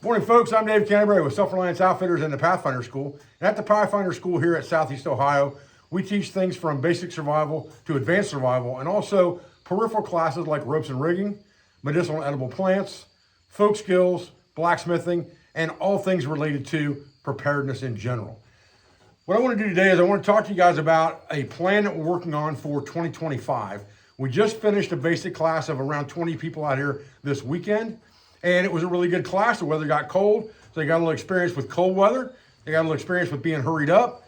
Morning, folks. I'm Dave Canterbury with Self-Reliance Outfitters and the Pathfinder School. And at the Pathfinder School here at Southeast Ohio, we teach things from basic survival to advanced survival, and also peripheral classes like ropes and rigging, medicinal and edible plants, folk skills, blacksmithing, and all things related to preparedness in general. What I want to do today is I want to talk to you guys about a plan that we're working on for 2025. We just finished a basic class of around 20 people out here this weekend, and it was a really good class. The weather got cold, so they got a little experience with cold weather. They got a little experience with being hurried up,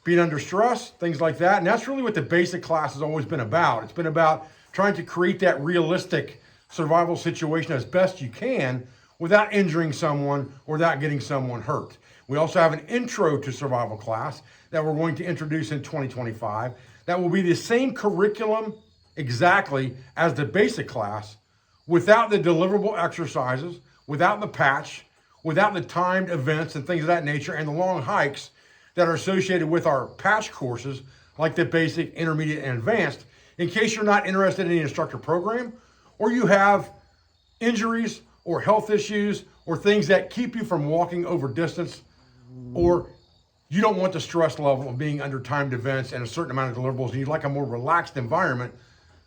being under stress, things like that. And that's really what the basic class has always been about. It's been about trying to create that realistic survival situation as best you can without injuring someone or without getting someone hurt. We also have an intro to survival class that we're going to introduce in 2025 that will be the same curriculum exactly as the basic class, without the deliverable exercises, without the patch, without the timed events and things of that nature, and the long hikes that are associated with our patch courses like the basic, intermediate, and advanced, in case you're not interested in the instructor program, or you have injuries or health issues or things that keep you from walking over distance, or you don't want the stress level of being under timed events and a certain amount of deliverables, and you'd like a more relaxed environment.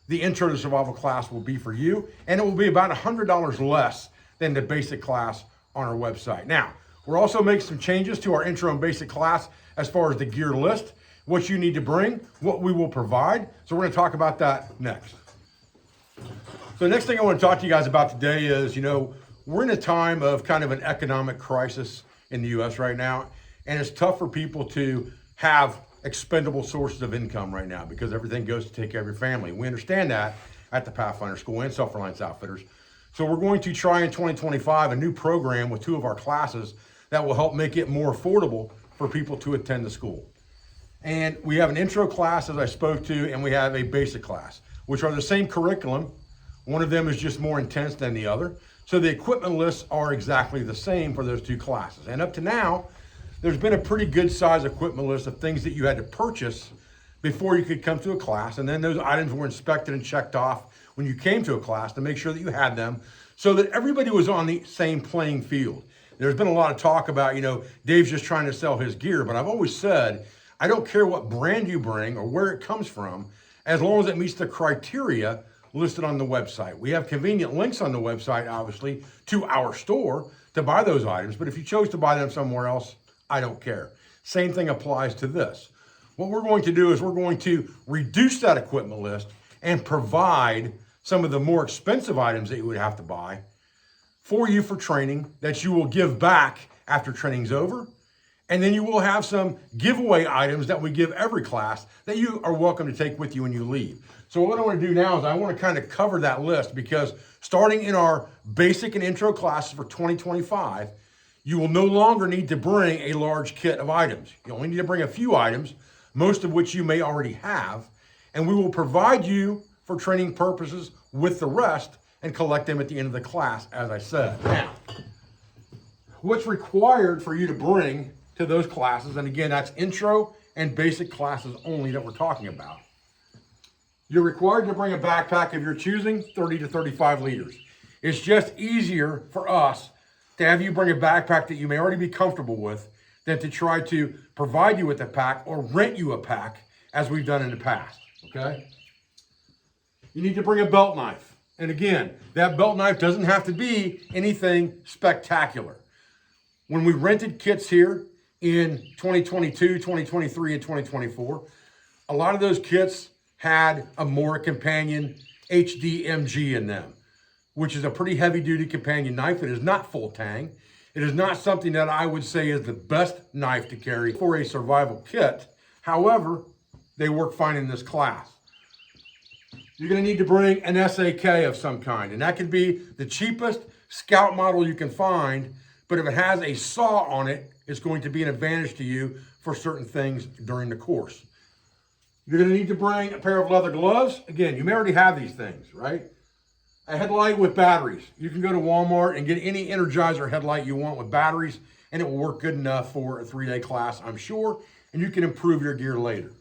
The intro to survival class will be for you, and it will be about $100 less than the basic class on our website. Now, we're also making some changes to our intro and basic class as far as the gear list, what you need to bring, what we will provide. So we're going to talk about that next. So the next thing I want to talk to you guys about today is, we're in a time of kind of an economic crisis in the U.S. right now, and it's tough for people to have expendable sources of income right now because everything goes to take care of your family. We understand that at the Pathfinder School and Self-Reliance Outfitters. So we're going to try in 2025 a new program with 2 of our classes that will help make it more affordable for people to attend the school. And we have an intro class, as I spoke to, and we have a basic class, which are the same curriculum. One of them is just more intense than the other. So the equipment lists are exactly the same for those 2 classes. And up to now, there's been a pretty good size equipment list of things that you had to purchase before you could come to a class. And then those items were inspected and checked off when you came to a class to make sure that you had them so that everybody was on the same playing field. There's been a lot of talk about, Dave's just trying to sell his gear, but I've always said, I don't care what brand you bring or where it comes from, as long as it meets the criteria listed on the website. We have convenient links on the website, obviously, to our store to buy those items, but if you chose to buy them somewhere else, I don't care. Same thing applies to this. What we're going to do is we're going to reduce that equipment list and provide some of the more expensive items that you would have to buy for you for training that you will give back after training's over. And then you will have some giveaway items that we give every class that you are welcome to take with you when you leave. So what I want to do now is I want to kind of cover that list, because starting in our basic and intro classes for 2025, you will no longer need to bring a large kit of items. You only need to bring a few items, most of which you may already have, and we will provide you for training purposes with the rest and collect them at the end of the class, as I said. Now, what's required for you to bring to those classes, and again, that's intro and basic classes only that we're talking about. You're required to bring a backpack of your choosing, 30 to 35 liters. It's just easier for us to have you bring a backpack that you may already be comfortable with than to try to provide you with a pack or rent you a pack as we've done in the past, okay? You need to bring a belt knife. And again, that belt knife doesn't have to be anything spectacular. When we rented kits here in 2022, 2023, and 2024, a lot of those kits had a Mora Companion HDMG in them, which is a pretty heavy-duty companion knife. It is not full tang. It is not something that I would say is the best knife to carry for a survival kit. However, they work fine in this class. You're going to need to bring an SAK of some kind, and that can be the cheapest scout model you can find, but if it has a saw on it, it's going to be an advantage to you for certain things during the course. You're going to need to bring a pair of leather gloves. Again, you may already have these things, right? A headlight with batteries. You can go to Walmart and get any Energizer headlight you want with batteries, and it will work good enough for a 3-day class, I'm sure, and you can improve your gear later.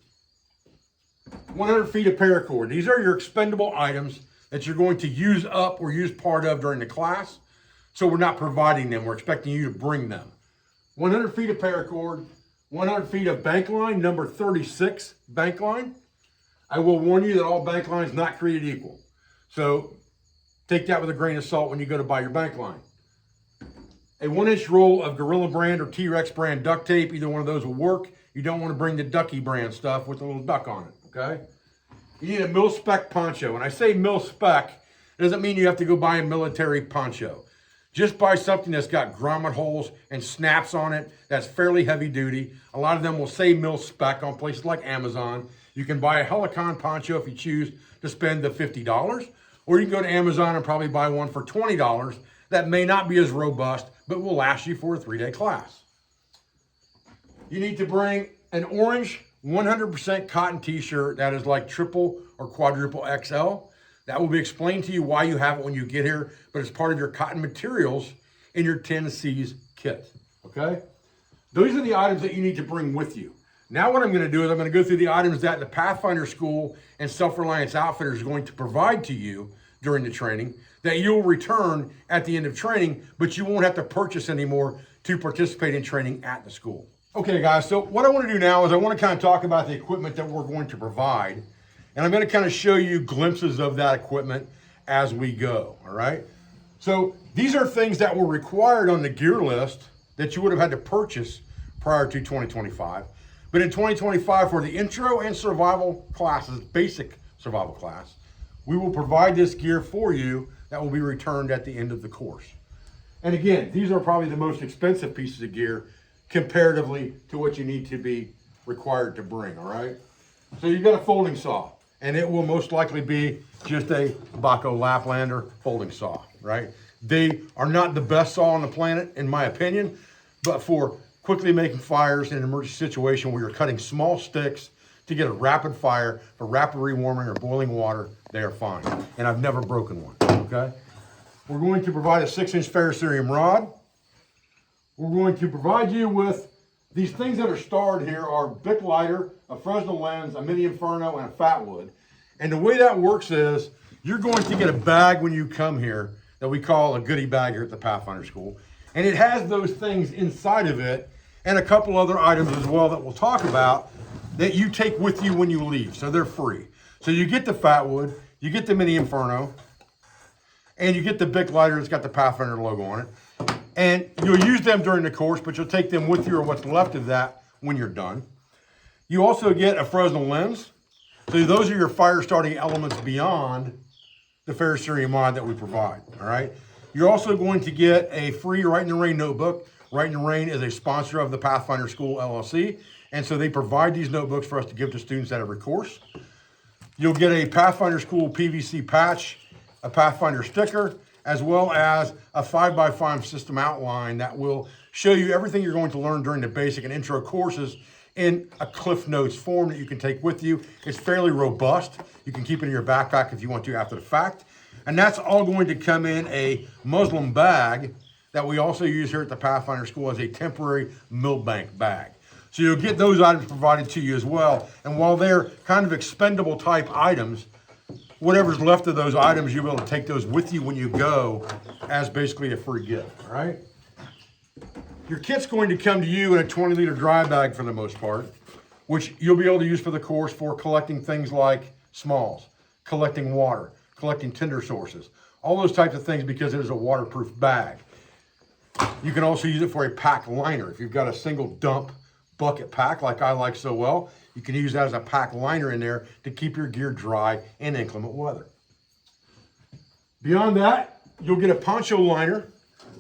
100 feet of paracord. These are your expendable items that you're going to use up or use part of during the class. So we're not providing them, we're expecting you to bring them. 100 feet of paracord, 100 feet of bank line, number 36 bank line. I will warn you that all bank line is not created equal. So take that with a grain of salt when you go to buy your bank line. A 1-inch roll of Gorilla brand or T-Rex brand duct tape, either one of those will work. You don't want to bring the Ducky brand stuff with a little duck on it, okay? You need a mil-spec poncho. When I say mil-spec, it doesn't mean you have to go buy a military poncho. Just buy something that's got grommet holes and snaps on it that's fairly heavy duty. A lot of them will say mil-spec on places like Amazon. You can buy a Helicon poncho if you choose to spend the $50, or you can go to Amazon and probably buy one for $20 that may not be as robust, but will last you for a 3-day class. You need to bring an orange 100% cotton t-shirt that is like triple or quadruple XL. That will be explained to you why you have it when you get here, but it's part of your cotton materials in your 10 C's kit, okay? Those are the items that you need to bring with you. Now what I'm gonna do is I'm gonna go through the items that the Pathfinder School and Self-Reliance Outfitters is going to provide to you during the training that you'll return at the end of training, but you won't have to purchase anymore to participate in training at the school. Okay guys, so what I wanna do now is I wanna kind of talk about the equipment that we're going to provide, and I'm gonna kind of show you glimpses of that equipment as we go, all right? So these are things that were required on the gear list that you would have had to purchase prior to 2025. But in 2025, for the intro and survival classes, basic survival class, we will provide this gear for you that will be returned at the end of the course. And again, these are probably the most expensive pieces of gear comparatively to what you need to be required to bring, all right? So you've got a folding saw, and it will most likely be just a Baco Laplander folding saw, right? They are not the best saw on the planet, in my opinion, but for quickly making fires in an emergency situation where you're cutting small sticks to get a rapid fire for rapid rewarming or boiling water, they are fine. And I've never broken one, okay? We're going to provide a 6-inch ferrocerium rod. We're going to provide you with these things that are starred here are Bic lighter, a Fresnel lens, a mini Inferno, and a fat wood. And the way that works is you're going to get a bag when you come here that we call a goodie bag here at the Pathfinder School. And it has those things inside of it and a couple other items as well that we'll talk about that you take with you when you leave. So they're free. So you get the fat wood, you get the mini Inferno, and you get the Bic lighter that's got the Pathfinder logo on it. And you'll use them during the course, but you'll take them with you or what's left of that when you're done. You also get a Fresnel lens. So those are your fire starting elements beyond the ferrocerium rod that we provide, all right? You're also going to get a free Right in the Rain notebook. Right in the Rain is a sponsor of the Pathfinder School LLC, and so they provide these notebooks for us to give to students at every course. You'll get a Pathfinder School PVC patch, a Pathfinder sticker, as well as a 5x5 system outline that will show you everything you're going to learn during the basic and intro courses in a Cliff Notes form that you can take with you. It's fairly robust. You can keep it in your backpack if you want to after the fact. And that's all going to come in a Muslim bag that we also use here at the Pathfinder School as a temporary milbank bag. So you'll get those items provided to you as well. And while they're kind of expendable type items, whatever's left of those items, you'll be able to take those with you when you go as basically a free gift, all right? Your kit's going to come to you in a 20-liter dry bag for the most part, which you'll be able to use for the course for collecting things like smalls, collecting water, collecting tinder sources, all those types of things because it is a waterproof bag. You can also use it for a pack liner. If you've got a single dump bucket pack like I like so well, you can use that as a pack liner in there to keep your gear dry in inclement weather. Beyond that, you'll get a poncho liner,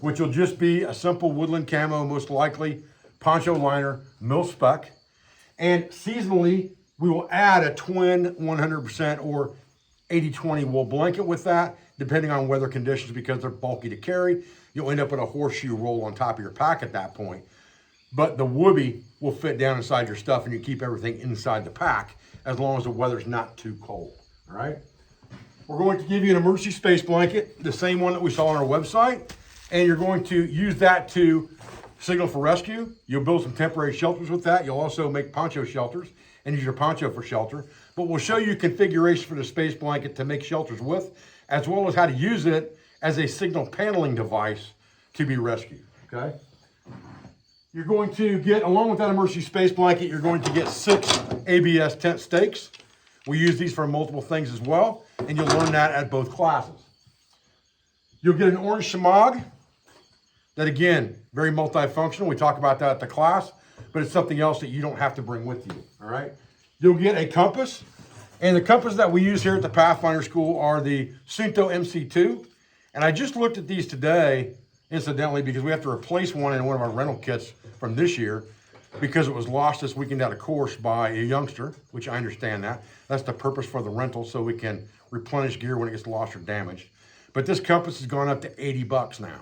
which will just be a simple woodland camo, most likely, poncho liner, mil-spec. And seasonally, we will add a twin 100% or 80-20 wool blanket with that, depending on weather conditions because they're bulky to carry. You'll end up with a horseshoe roll on top of your pack at that point. But the whoopee will fit down inside your stuff and you keep everything inside the pack as long as the weather's not too cold, all right? We're going to give you an emergency space blanket, the same one that we saw on our website, and you're going to use that to signal for rescue. You'll build some temporary shelters with that. You'll also make poncho shelters and use your poncho for shelter. But we'll show you configuration for the space blanket to make shelters with, as well as how to use it as a signal paneling device to be rescued, okay? You're going to get, along with that emergency space blanket, you're going to get 6 ABS tent stakes. We use these for multiple things as well, and you'll learn that at both classes. You'll get an orange shemagh that, again, very multifunctional. We talk about that at the class, but it's something else that you don't have to bring with you, all right? You'll get a compass, and the compass that we use here at the Pathfinder School are the Sunto MC2, and I just looked at these today, incidentally, because we have to replace one in one of our rental kits from this year because it was lost this weekend at a course by a youngster, which I understand that. That's the purpose for the rental, so we can replenish gear when it gets lost or damaged. But this compass has gone up to 80 bucks now.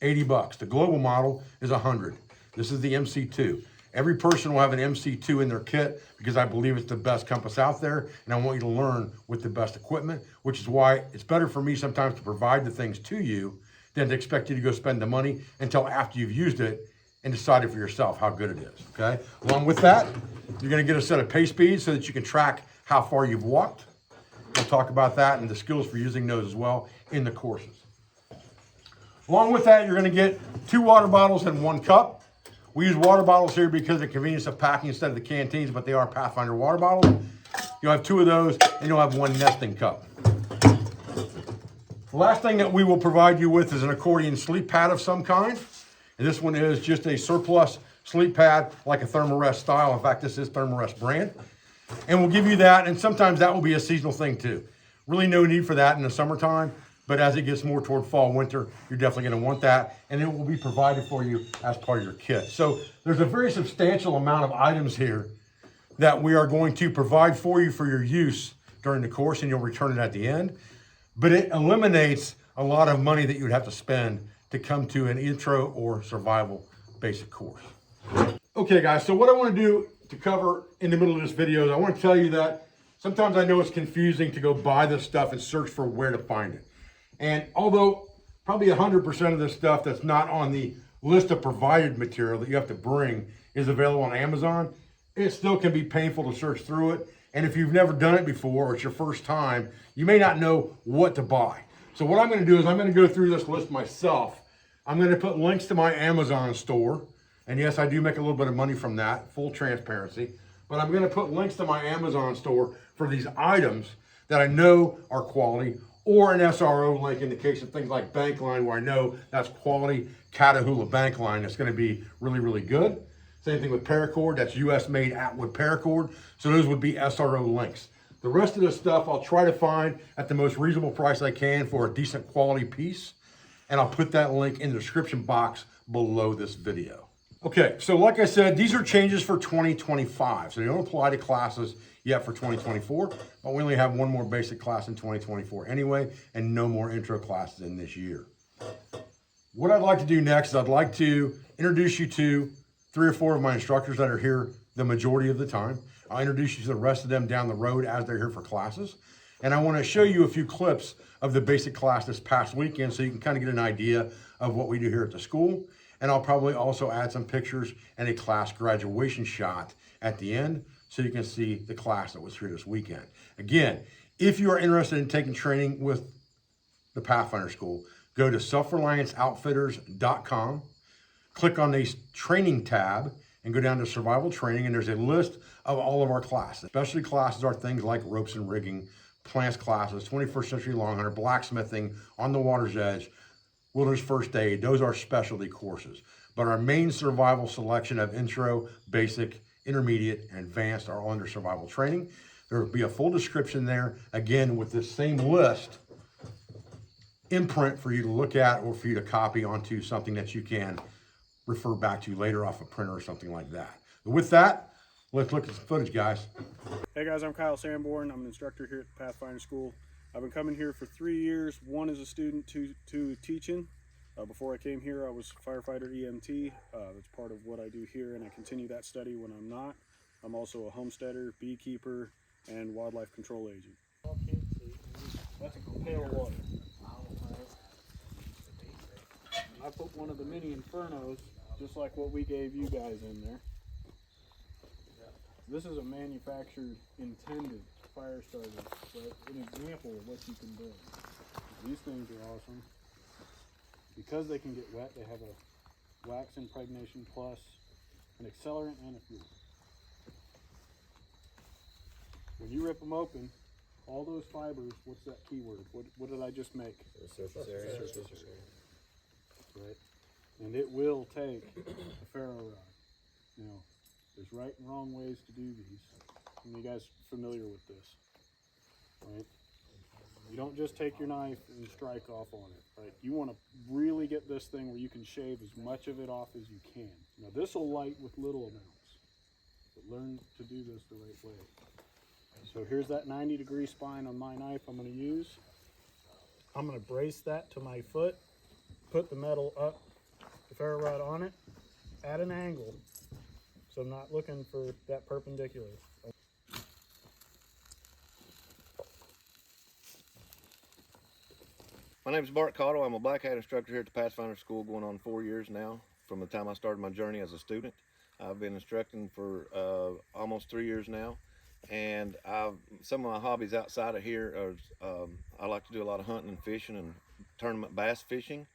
80 bucks. The global model is 100. This is the MC2. Every person will have an MC2 in their kit because I believe it's the best compass out there, and I want you to learn with the best equipment, which is why it's better for me sometimes to provide the things to you than to expect you to go spend the money until after you've used it and decided for yourself how good it is, okay? Along with that, you're gonna get a set of pace speeds so that you can track how far you've walked. We'll talk about that and the skills for using those as well in the courses. Along with that, you're gonna get 2 water bottles and 1 cup. We use water bottles here because of the convenience of packing instead of the canteens, but they are Pathfinder water bottles. You'll have 2 of those and you'll have 1 nesting cup. The last thing that we will provide you with is an accordion sleep pad of some kind. And this one is just a surplus sleep pad, like a Thermarest style. In fact, this is Thermarest brand. And we'll give you that, and sometimes that will be a seasonal thing too. Really no need for that in the summertime, but as it gets more toward fall, winter, you're definitely gonna want that, and it will be provided for you as part of your kit. So there's a very substantial amount of items here that we are going to provide for you for your use during the course, and you'll return it at the end. But it eliminates a lot of money that you would have to spend to come to an intro or survival basic course. Okay guys, so what I want to do to cover in the middle of this video is I want to tell you that sometimes I know it's confusing to go buy this stuff and search for where to find it. And although probably 100% of this stuff that's not on the list of provided material that you have to bring is available on Amazon, it still can be painful to search through it. And if you've never done it before or it's your first time, you may not know what to buy. So what I'm going to do is I'm going to go through this list myself. I'm going to put links to my Amazon store. And yes, I do make a little bit of money from that, full transparency. But I'm going to put links to my Amazon store for these items that I know are quality, or an SRO link in the case of things like bank line, where I know that's quality Catahoula bank line that's going to be really, really good. Same thing with paracord, that's US made Atwood paracord. So those would be SRO links. The rest of the stuff I'll try to find at the most reasonable price I can for a decent quality piece. And I'll put that link in the description box below this video. Okay, so like I said, these are changes for 2025. So they don't apply to classes yet for 2024, but we only have 1 more basic class in 2024 anyway, and no more intro classes in this year. What I'd like to do next is I'd like to introduce you to 3 or 4 of my instructors that are here the majority of the time. I'll introduce you to the rest of them down the road as they're here for classes. And I want to show you a few clips of the basic class this past weekend so you can kind of get an idea of what we do here at the school. And I'll probably also add some pictures and a class graduation shot at the end so you can see the class that was here this weekend. Again, if you are interested in taking training with the Pathfinder School, go to selfrelianceoutfitters.com, click on the training tab, and go down to survival training, and there's a list of all of our classes. Specialty classes are things like ropes and rigging, plants classes, 21st century long hunter, blacksmithing, on the water's edge, wilderness first aid. Those are specialty courses. But our main survival selection of intro, basic, intermediate, and advanced are all under survival training. There will be a full description there, again, with this same list in print for you to look at or for you to copy onto something that you can refer back to later off a printer or something like that. But with that, let's look at some footage, guys. Hey guys, I'm Kyle Sanborn. I'm an instructor here at the Pathfinder School. I've been coming here for 3 years, 1 as a student, 2 teaching. Before I came here, I was firefighter EMT. That's part of what I do here, and I continue that study when I'm not. I'm also a homesteader, beekeeper, and wildlife control agent. That's a pail of water. I put one of the mini infernos, just like what we gave you guys in there. This is a manufactured, intended fire starter, but an example of what you can do. These things are awesome. Because they can get wet, they have a wax impregnation plus an accelerant and a fuel. When you rip them open, all those fibers, what's that keyword? What did I just make? Surface area. Right? And it will take a ferro rod. Now, there's right and wrong ways to do these. And you guys familiar with this, right? You don't just take your knife and strike off on it, right? You want to really get this thing where you can shave as much of it off as you can. Now, this will light with little amounts, but learn to do this the right way. So here's that 90-degree spine on my knife I'm going to use. I'm going to brace that to my foot, put the metal up, the ferro rod on it, at an angle. So I'm not looking for that perpendicular. My name is Bart Cottle. I'm a black hat instructor here at the Pathfinder School going on 4 years now from the time I started my journey as a student. I've been instructing for almost 3 years now. And some of my hobbies outside of here are I like to do a lot of hunting and fishing and tournament bass fishing.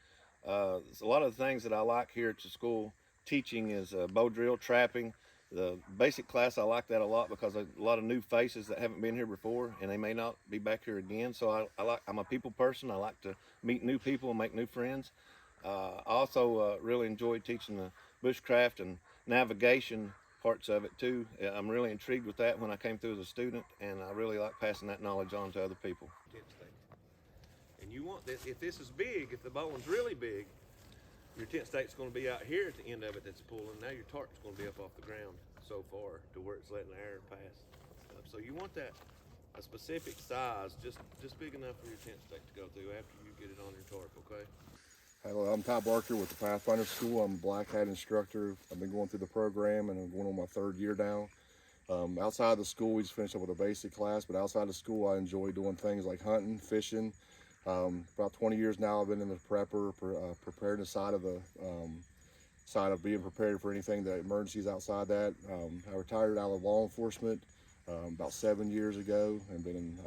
A lot of the things that I like here at the school teaching is bow drill, trapping. The basic class, I like that a lot because a lot of new faces that haven't been here before and they may not be back here again. So I'm a people person. I like to meet new people and make new friends. I also really enjoy teaching the bushcraft and navigation parts of it too. I'm really intrigued with that when I came through as a student, and I really like passing that knowledge on to other people. And you want this, if this is big, if the bone's really big, your tent stake's going to be out here at the end of it that's pulling. Now your tarp's going to be up off the ground so far to where it's letting the air pass. So you want that a specific size, just big enough for your tent stake to go through after you get it on your tarp, okay? Hello, I'm Ty Barker with the Pathfinder School. I'm a black hat instructor. I've been going through the program and I'm going on my 3rd year now. Outside of the school, we just finished up with a basic class, but outside of school, I enjoy doing things like hunting, fishing. About 20 years now, I've been in the prepper, preparedness side of being prepared for anything, the emergencies outside that. I retired out of law enforcement about 7 years ago and been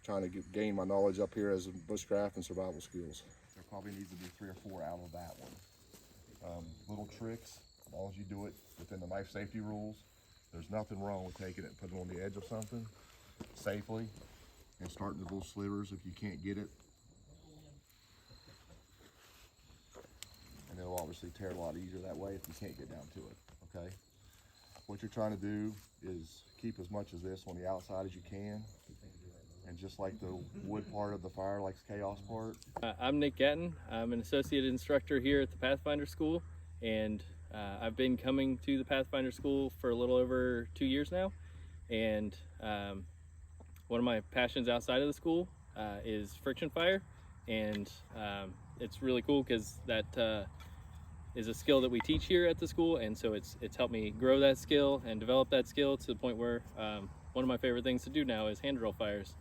trying to gain my knowledge up here as bushcraft and survival skills. There probably needs to be 3 or 4 out of that one. Little tricks, as long as you do it within the knife safety rules. There's nothing wrong with taking it and putting it on the edge of something safely and starting with little slivers if you can't get it. And it'll obviously tear a lot easier that way if you can't get down to it, okay? What you're trying to do is keep as much of this on the outside as you can. And just like the wood part of the fire likes chaos part. I'm Nick Gatton. I'm an associate instructor here at the Pathfinder School, and I've been coming to the Pathfinder School for a little over 2 years now. And one of my passions outside of the school is friction fire, and it's really cool because that is a skill that we teach here at the school, and so it's helped me grow that skill and develop that skill to the point where one of my favorite things to do now is hand drill fires.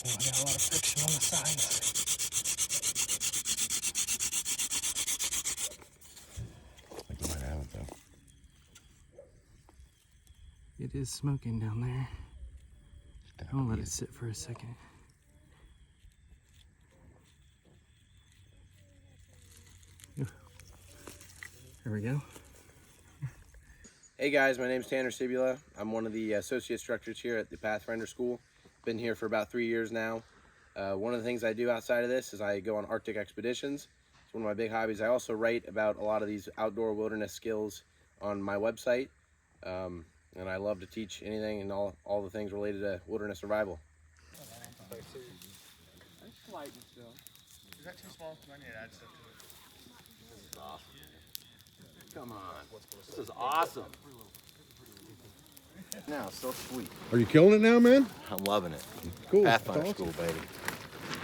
Oh, I got a lot of friction on the sides. It is smoking down there. I'll let it sit for a second. There we go. Hey guys, my name is Tanner Cibula. I'm one of the associate instructors here at the Pathfinder School. Been here for about 3 years now. One of the things I do outside of this is I go on Arctic expeditions. It's one of my big hobbies. I also write about a lot of these outdoor wilderness skills on my website. and I love to teach anything and all the things related to wilderness survival. Is that too small? I need to add stuff to it. Come on. This is awesome. Now, so sweet. Are you killing it now, man? I'm loving it. Cool. Pathfinder That's awesome. School, baby.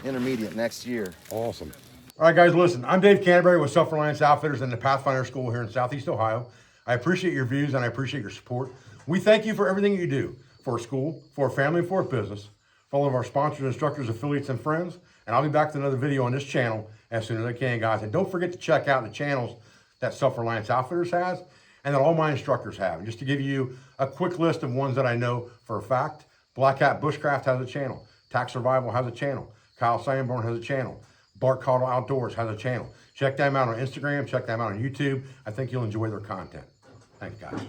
Intermediate next year. Awesome. All right, guys, listen. I'm Dave Canterbury with Self-Reliance Outfitters and the Pathfinder School here in Southeast Ohio. I appreciate your views and I appreciate your support. We thank you for everything you do for our school, for our family, and for our business, for all of our sponsors, instructors, affiliates, and friends. And I'll be back with another video on this channel as soon as I can, guys. And don't forget to check out the channels that Self-Reliance Outfitters has and that all my instructors have. And just to give you a quick list of ones that I know for a fact, Black Hat Bushcraft has a channel. Tax Survival has a channel. Kyle Sanborn has a channel. Bart Caudle Outdoors has a channel. Check them out on Instagram. Check them out on YouTube. I think you'll enjoy their content. Thanks, guys.